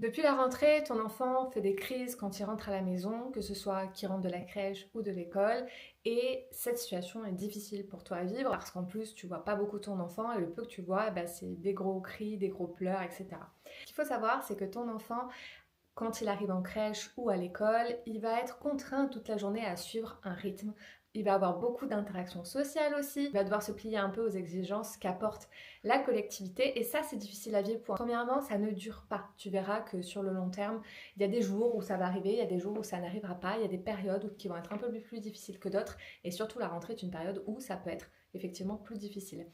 Depuis la rentrée, ton enfant fait des crises quand il rentre à la maison, que ce soit qu'il rentre de la crèche ou de l'école, et cette situation est difficile pour toi à vivre parce qu'en plus tu vois pas beaucoup ton enfant et le peu que tu vois, c'est des gros cris, des gros pleurs, etc. Ce qu'il faut savoir, c'est que ton enfant, quand il arrive en crèche ou à l'école, il va être contraint toute la journée à suivre un rythme. Il va avoir beaucoup d'interactions sociales aussi. Il va devoir se plier un peu aux exigences qu'apporte la collectivité. Et ça, c'est difficile à vivre. Premièrement, ça ne dure pas. Tu verras que sur le long terme, il y a des jours où ça va arriver, il y a des jours où ça n'arrivera pas. Il y a des périodes qui vont être un peu plus difficiles que d'autres. Et surtout, la rentrée est une période où ça peut être effectivement plus difficile.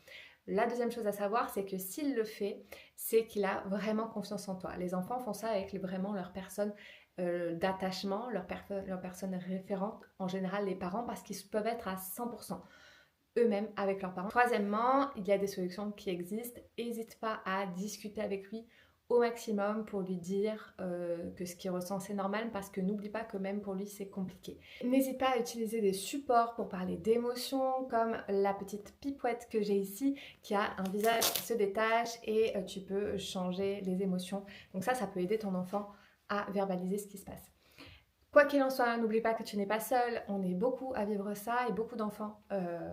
La deuxième chose à savoir, c'est que s'il le fait, c'est qu'il a vraiment confiance en toi. Les enfants font ça avec vraiment leur personne d'attachement, leur personne référente, en général les parents, parce qu'ils peuvent être à 100% eux-mêmes avec leurs parents. Troisièmement, il y a des solutions qui existent. N'hésite pas à discuter avec lui au maximum pour lui dire que ce qu'il ressent c'est normal, parce que n'oublie pas que même pour lui c'est compliqué. N'hésite pas à utiliser des supports pour parler d'émotions comme la petite pipouette que j'ai ici qui a un visage qui se détache et tu peux changer les émotions. Donc ça peut aider ton enfant à verbaliser ce qui se passe. Quoi qu'il en soit, n'oublie pas que tu n'es pas seul, on est beaucoup à vivre ça et beaucoup d'enfants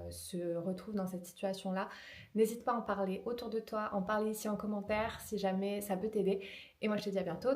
se retrouvent dans cette situation-là. N'hésite pas à en parler autour de toi, en parler ici en commentaire si jamais ça peut t'aider. Et moi je te dis à bientôt.